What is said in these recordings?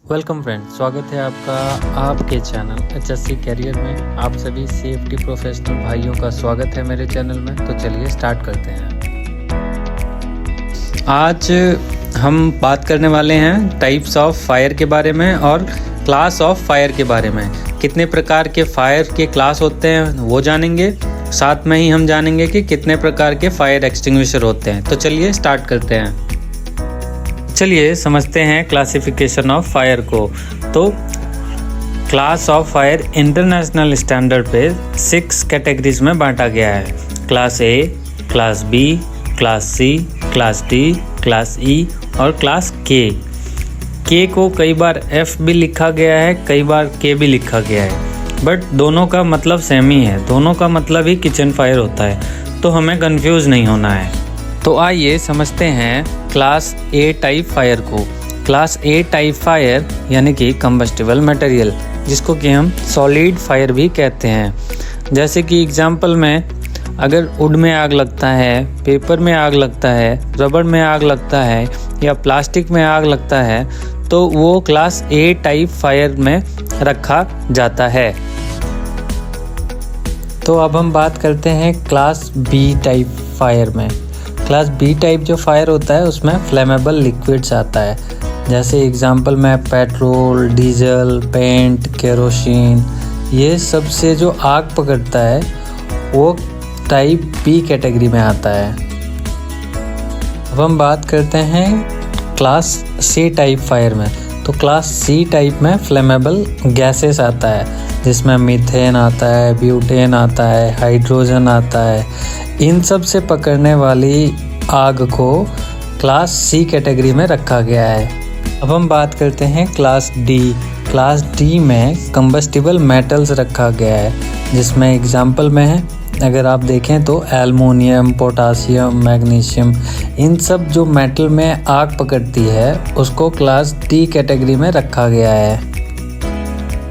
Welcome friends, स्वागत है आपका आपके चैनल HSC कैरियर में। आप सभी सेफ्टी प्रोफेशनल भाइयों का स्वागत है मेरे चैनल में। तो चलिए स्टार्ट करते हैं। आज हम बात करने वाले हैं टाइप्स ऑफ फायर के बारे में और क्लास ऑफ फायर के बारे में। कितने प्रकार के फायर के क्लास होते हैं वो जानेंगे, साथ में ही हम जानेंगे कि कितने प्रकार के फायर एक्सटिंग्विशर होते हैं। तो चलिए स्टार्ट करते हैं। चलिए समझते हैं क्लासिफिकेशन ऑफ फायर को। तो class of fire international standard पे 6 कैटेगरीज में बांटा गया है। Class A, class B, class C, class D, class E और क्लास के को कई बार एफ भी लिखा गया है, कई बार के भी लिखा गया है, बट दोनों का मतलब सेम ही है। दोनों का मतलब ही किचन फायर होता है, तो हमें कंफ्यूज नहीं होना है। तो आइए समझते हैं क्लास ए टाइप फायर को। क्लास ए टाइप फायर यानी कि कंबस्टिबल मटेरियल, जिसको कि हम सॉलिड फायर भी कहते हैं। जैसे कि एग्जांपल में अगर वुड में आग लगता है, पेपर में आग लगता है, रबड़ में आग लगता है या प्लास्टिक में आग लगता है, तो वो क्लास ए टाइप फायर में रखा जाता है। तो अब हम बात करते हैं क्लास बी टाइप फायर में। क्लास बी टाइप जो फायर होता है उसमें फ्लेमेबल लिक्विड्स आता है। जैसे एग्जांपल में पेट्रोल, डीजल, पेंट, केरोसिन, ये सब से जो आग पकड़ता है वो टाइप बी कैटेगरी में आता है। अब हम बात करते हैं क्लास सी टाइप फायर में। तो क्लास सी टाइप में फ्लेमेबल गैसेस आता है, जिसमें मीथेन आता है, ब्यूटेन आता है, हाइड्रोजन आता है। इन सब से पकड़ने वाली आग को क्लास सी कैटेगरी में रखा गया है। अब हम बात करते हैं क्लास डी। क्लास डी में कंबस्टिबल मेटल्स रखा गया है, जिसमें एग्जांपल में है अगर आप देखें तो एल्युमिनियम, पोटासियम, मैग्नीशियम, इन सब जो मेटल में आग पकड़ती है उसको क्लास डी कैटेगरी में रखा गया है।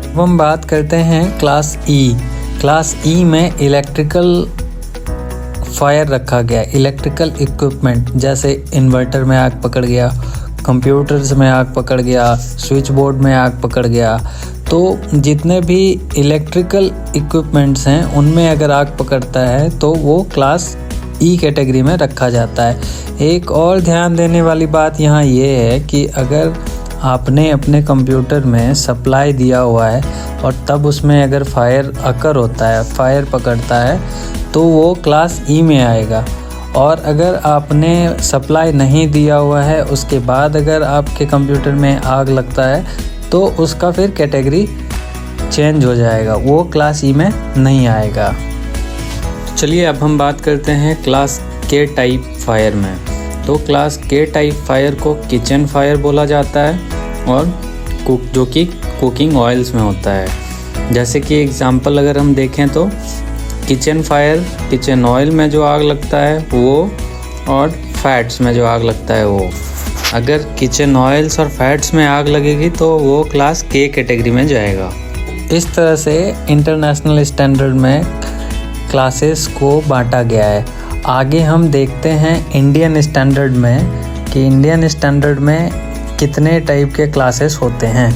अब हम बात करते हैं क्लास ई। क्लास ई में इलेक्ट्रिकल फायर रखा गया। इलेक्ट्रिकल इक्विपमेंट जैसे इन्वर्टर में आग पकड़ गया, कंप्यूटर्स में आग पकड़ गया, स्विच बोर्ड में आग पकड़ गया, तो जितने भी इलेक्ट्रिकल इक्विपमेंट्स हैं उनमें अगर आग पकड़ता है तो वो क्लास ई कैटेगरी में रखा जाता है। एक और ध्यान देने वाली बात यहाँ ये है कि अगर आपने अपने कंप्यूटर में सप्लाई दिया हुआ है और तब उसमें अगर फायर अकर होता है, फायर पकड़ता है, तो वो क्लास ई में आएगा। और अगर आपने सप्लाई नहीं दिया हुआ है उसके बाद अगर आपके कंप्यूटर में आग लगता है तो उसका फिर कैटेगरी चेंज हो जाएगा, वो क्लास ई में नहीं आएगा। चलिए अब हम बात करते हैं क्लास के टाइप फायर में। तो क्लास के टाइप फायर को किचन फायर बोला जाता है और जो कि कुकिंग ऑयल्स में होता है। जैसे कि एग्जांपल अगर हम देखें तो किचन फायर किचन ऑयल में जो आग लगता है वो, और फैट्स में जो आग लगता है वो। अगर किचन ऑयल्स और फैट्स में आग लगेगी तो वो क्लास के कैटेगरी में जाएगा। इस तरह से इंटरनेशनल स्टैंडर्ड में क्लासेस को बांटा गया है। आगे हम देखते हैं इंडियन स्टैंडर्ड में कि इंडियन स्टैंडर्ड में कितने टाइप के क्लासेस होते हैं।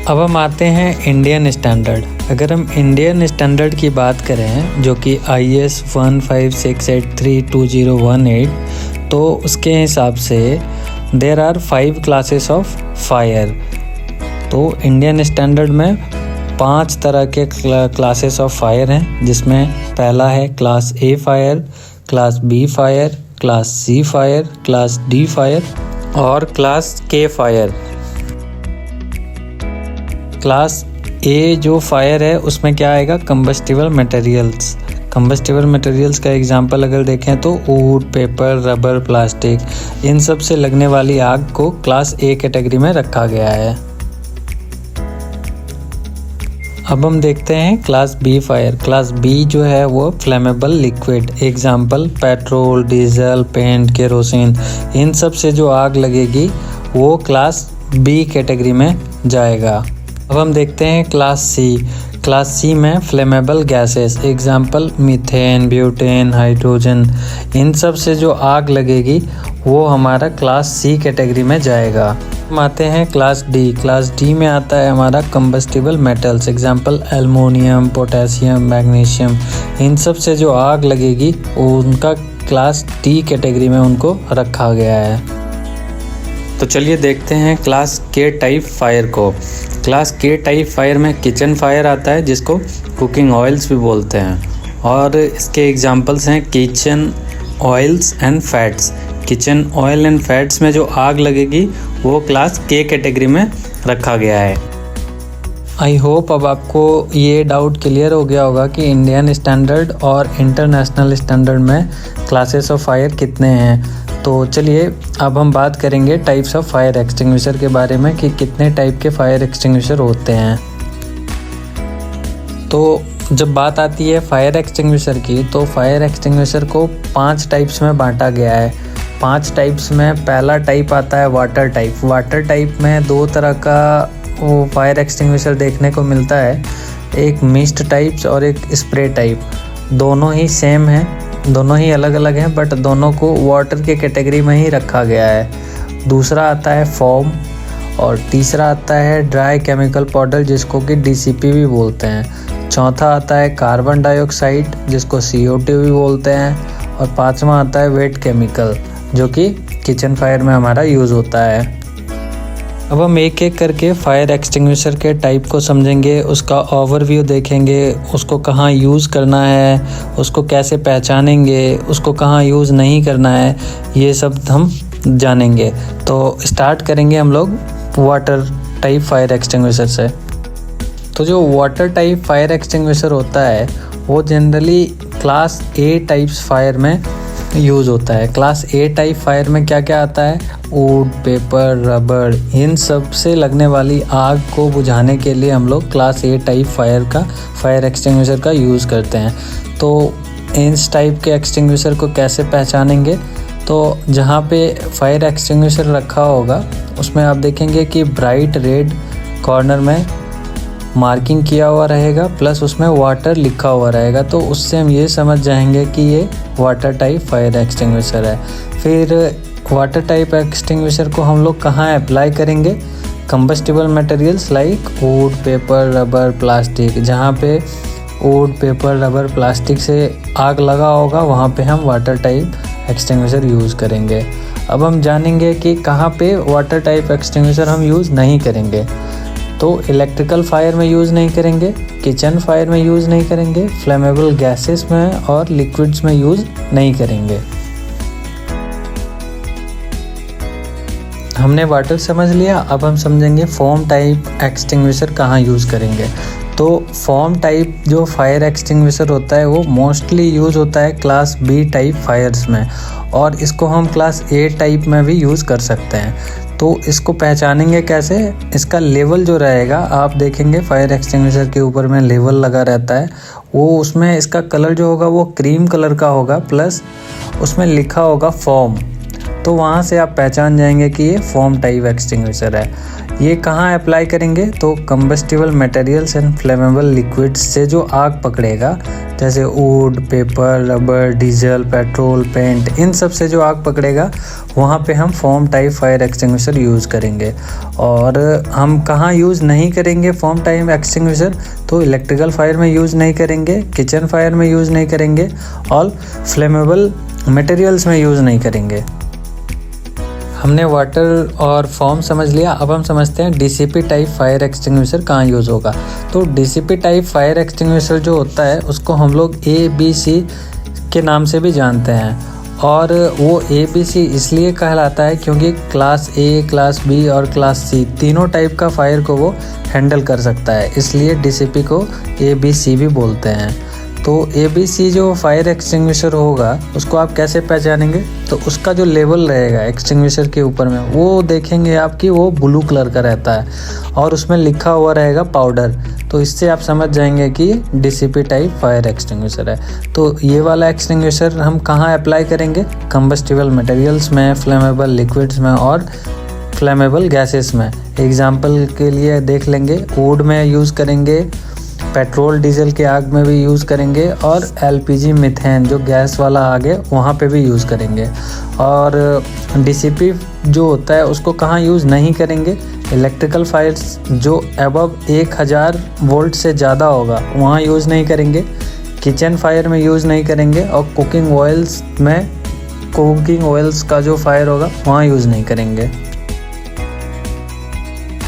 अब हम आते हैं इंडियन स्टैंडर्ड। अगर हम इंडियन स्टैंडर्ड की बात करें जो कि IS 15683218, तो उसके हिसाब से there are 5 classes of fire. तो इंडियन स्टैंडर्ड में 5 तरह के क्लासेस ऑफ फायर हैं, जिसमें पहला है class A fire, class B fire, class C fire, class D fire और class K fire. Class A जो फायर है उसमें क्या आएगा, कंबस्टिबल मटेरियल्स। कंबस्टिबल मटेरियल्स का एग्जांपल अगर देखें तो वुड, पेपर, रबर, प्लास्टिक, इन सब से लगने वाली आग को क्लास ए कैटेगरी में रखा गया है। अब हम देखते हैं class B fire. Class B जो है वो flammable liquid, example petrol, diesel, paint, kerosene, इन सब से जो आग लगेगी वो क्लास बी कैटेगरी में जाएगा। अब हम देखते हैं क्लास सी। क्लास सी में flammable gases, example methane, butane, hydrogen, इन सब से जो आग लगेगी वो हमारा क्लास सी कैटेगरी में जाएगा। हम आते हैं क्लास डी। क्लास डी में आता है हमारा combustible metals, example aluminium, potassium, magnesium. इन सब से जो आग लगेगी उनका क्लास डी कैटेगरी में उनको रखा गया है। तो चलिए देखते हैं क्लास के टाइप फायर को। क्लास के टाइप फायर में किचन फायर आता है, जिसको कुकिंग ऑयल्स भी बोलते हैं, और इसके एग्जाम्पल्स हैं kitchen oils and fats. Kitchen oil and fats में जो आग लगेगी वो क्लास के कैटेगरी में रखा गया है। आई होप अब आपको ये डाउट क्लियर हो गया होगा कि इंडियन स्टैंडर्ड और इंटरनेशनल स्टैंडर्ड में क्लासेस ऑफ फायर कितने हैं। तो चलिए अब हम बात करेंगे टाइप्स ऑफ फायर एक्सटिंग्विशर के बारे में कि कितने टाइप के फायर एक्सटिंग्विशर होते हैं। तो जब बात आती है फायर एक्सटिंग्विशर की, तो फायर एक्सटिंग्विशर को 5 टाइप्स में बांटा गया है। 5 टाइप्स में पहला टाइप आता है वाटर टाइप। वाटर टाइप में 2 तरह का वो फायर एक्सटिंग्विशर देखने को मिलता है, एक मिस्ट टाइप्स और एक स्प्रे टाइप। दोनों ही सेम हैं, दोनों ही अलग अलग हैं, बट दोनों को वाटर के कैटेगरी में ही रखा गया है। दूसरा आता है फोम, और तीसरा आता है ड्राई केमिकल पाउडर, जिसको कि DCP भी बोलते हैं। चौथा आता है कार्बन डाइऑक्साइड, जिसको CO2 भी बोलते हैं, और 5वां आता है वेट केमिकल, जो कि किचन फायर में हमारा यूज़ होता है। अब हम एक एक करके फायर एक्सटिंग्विशर के टाइप को समझेंगे, उसका ओवरव्यू देखेंगे, उसको कहाँ यूज़ करना है, उसको कैसे पहचानेंगे, उसको कहाँ यूज़ नहीं करना है, ये सब हम जानेंगे। तो स्टार्ट करेंगे हम लोग वाटर टाइप फायर एक्सटिंग्विशर से। तो जो वाटर टाइप फायर एक्सटिंग्विशर होता है वो generally class A types fire में यूज़ होता है। क्लास A टाइप फायर में क्या क्या आता है, वुड, पेपर, रबर, इन सब से लगने वाली आग को बुझाने के लिए हम लोग class A type fire extinguisher का यूज़ करते हैं। तो इस टाइप के एक्सटिंग्विशर को कैसे पहचानेंगे, तो जहाँ पे फायर एक्सटिंग्विशर रखा होगा उसमें आप देखेंगे कि ब्राइट रेड कॉर्नर में मार्किंग किया हुआ रहेगा, प्लस उसमें वाटर लिखा हुआ रहेगा। तो उससे हम ये समझ जाएंगे कि ये वाटर टाइप फायर एक्सटिंग्विशर है। फिर वाटर टाइप एक्सटिंग्विशर को हम लोग कहाँ अप्लाई करेंगे, combustible materials like would, paper, rubber, plastic. जहाँ पे वुड, पेपर, रबर, प्लास्टिक से आग लगा होगा वहाँ पे हम वाटर टाइप एक्सटिंग्विशर यूज़ करेंगे। अब हम जानेंगे कि कहाँ पे वाटर टाइप एक्सटिंग्विशर हम यूज़ नहीं करेंगे। तो इलेक्ट्रिकल फायर में यूज़ नहीं करेंगे, किचन फायर में यूज़ नहीं करेंगे, फ्लेमेबल गैसेस में और लिक्विड्स में यूज़ नहीं करेंगे। हमने वाटर समझ लिया, अब हम समझेंगे फोम टाइप एक्सटिंग्विशर कहाँ यूज़ करेंगे। तो फोम टाइप जो फायर एक्सटिंग्विशर होता है वो मोस्टली यूज़ होता है क्लास B टाइप फायर्स में, और इसको हम क्लास A टाइप में भी यूज़ कर सकते हैं। तो इसको पहचानेंगे कैसे, इसका लेवल जो रहेगा, आप देखेंगे फायर एक्सटिंग्विशर के ऊपर में लेवल लगा रहता है, वो उसमें इसका कलर जो होगा वो क्रीम कलर का होगा, प्लस उसमें लिखा होगा फोम। तो वहाँ से आप पहचान जाएंगे कि ये फोम टाइप एक्सटिंग्विशर है। ये कहाँ अप्लाई करेंगे, तो combustible materials and flammable liquids से जो आग पकड़ेगा, जैसे wood, paper, rubber, diesel, petrol, paint, इन सब से जो आग पकड़ेगा वहाँ पे हम foam type fire extinguisher use करेंगे। और हम कहाँ यूज़ नहीं करेंगे फोम टाइप एक्सटिंग्विशर, तो इलेक्ट्रिकल फायर में यूज़ नहीं करेंगे, किचन फायर में यूज़ नहीं करेंगे, और फ्लेमेबल मटेरियल्स में यूज़ नहीं करेंगे। हमने वाटर और फोम समझ लिया, अब हम समझते हैं DCP टाइप फायर एक्सटिंग्विशर कहाँ यूज़ होगा। तो DCP टाइप फायर एक्सटिंग्विशर जो होता है उसको हम लोग ABC के नाम से भी जानते हैं, और वो ABC इसलिए कहलाता है क्योंकि क्लास A, क्लास B और क्लास C तीनों टाइप का फायर को वो हैंडल कर सकता है, इसलिए DCP को ABC भी बोलते हैं। तो ABC जो फायर एक्सटिंग्विशर होगा उसको आप कैसे पहचानेंगे, तो उसका जो लेवल रहेगा एक्सटिंग्विशर के ऊपर में वो देखेंगे आप कि वो ब्लू कलर का रहता है, और उसमें लिखा हुआ रहेगा पाउडर। तो इससे आप समझ जाएंगे कि DCP टाइप फायर एक्सटिंग्विशर है। तो ये वाला एक्सटिंग्विशर हम कहाँ अप्लाई करेंगे, कंबस्टिबल मटेरियल्स में, फ्लेमेबल लिक्विड्स में और फ्लेमेबल गैसेस में। एग्जाम्पल के लिए देख लेंगे, वुड में यूज़ करेंगे, पेट्रोल डीजल के आग में भी यूज़ करेंगे और एलपीजी मीथेन जो गैस वाला आग है वहाँ पे भी यूज़ करेंगे। और डीसीपी जो होता है उसको कहाँ यूज़ नहीं करेंगे, इलेक्ट्रिकल फायर्स जो अबव 1000 वोल्ट से ज़्यादा होगा वहाँ यूज़ नहीं करेंगे, किचन फायर में यूज़ नहीं करेंगे और कुकिंग ऑयल्स का जो फायर होगा वहाँ यूज़ नहीं करेंगे।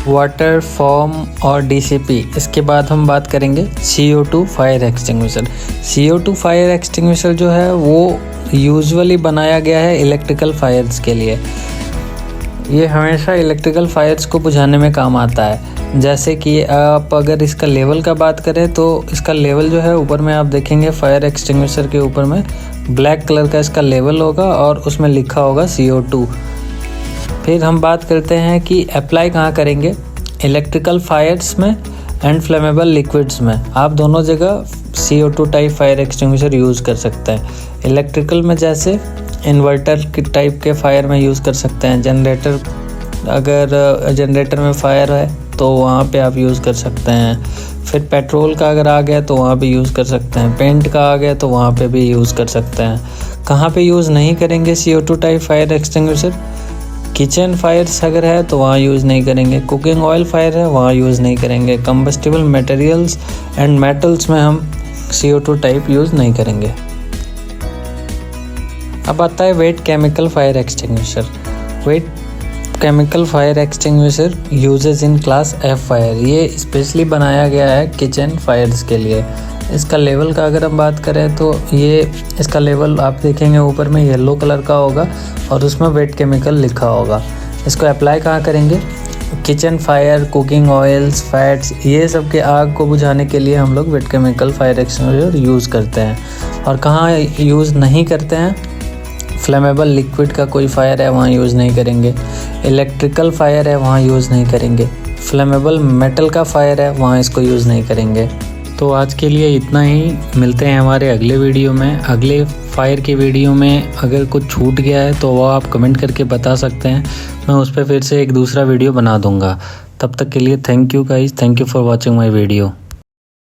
वाटर, फोम और डीसीपी। इसके बाद हम बात करेंगे CO2 fire extinguisher. CO2 fire extinguisher जो है वो यूजुअली बनाया गया है इलेक्ट्रिकल फायर्स के लिए। ये हमेशा इलेक्ट्रिकल फायर्स को बुझाने में काम आता है। जैसे कि आप अगर इसका लेवल का बात करें तो इसका लेवल जो है ऊपर में आप देखेंगे फायर एक्सटिंग्विशर के ऊपर में ब्लैक कलर का इसका लेवल होगा और उसमें लिखा होगा CO2। फिर हम बात करते हैं कि अप्लाई कहाँ करेंगे, इलेक्ट्रिकल फायर्स में एंड फ्लेमेबल लिक्विड्स में। आप दोनों जगह CO2 type fire extinguisher use कर सकते हैं। इलेक्ट्रिकल में जैसे इन्वर्टर के टाइप के फायर में यूज़ कर सकते हैं, जनरेटर, अगर जनरेटर में फायर है तो वहाँ पे आप यूज़ कर सकते हैं। फिर पेट्रोल का अगर आ गया तो वहाँ भी यूज़ कर सकते हैं, पेंट का आ गया तो वहाँ पे भी यूज़ कर सकते हैं। कहाँ पे यूज़ नहीं करेंगे CO2 type fire extinguisher, kitchen fires अगर है तो वहाँ यूज़ नहीं करेंगे, कुकिंग ऑयल फायर है वहाँ यूज़ नहीं करेंगे, कंबस्टिबल मटेरियल्स एंड मेटल्स में हम CO2 टाइप यूज़ नहीं करेंगे। अब आता है wait chemical fire extinguisher. Wait chemical fire extinguisher uses in class F fire. ये स्पेशली बनाया गया है किचन फायर्स के लिए। इसका लेवल का अगर हम बात करें तो ये इसका लेवल आप देखेंगे ऊपर में येलो कलर का होगा और उसमें वेट केमिकल लिखा होगा। इसको अप्लाई कहाँ करेंगे, kitchen fire, cooking oils, fats, ये सब के आग को बुझाने के लिए हम लोग wait chemical fire extinguisher use करते हैं। और कहाँ यूज़ नहीं करते हैं, फ्लेमेबल लिक्विड का कोई फायर है वहाँ यूज़ नहीं करेंगे, इलेक्ट्रिकल फायर है वहाँ यूज़ नहीं करेंगे, फ्लेमेबल मेटल का फायर है वहाँ इसको यूज़ नहीं करेंगे। तो आज के लिए इतना ही, मिलते हैं हमारे अगले वीडियो में। अगले फायर की वीडियो में अगर कुछ छूट गया है तो वो आप कमेंट करके बता सकते हैं, मैं उस पर फिर से एक दूसरा वीडियो बना दूंगा। तब तक के लिए thank you guys, thank you for watching my video.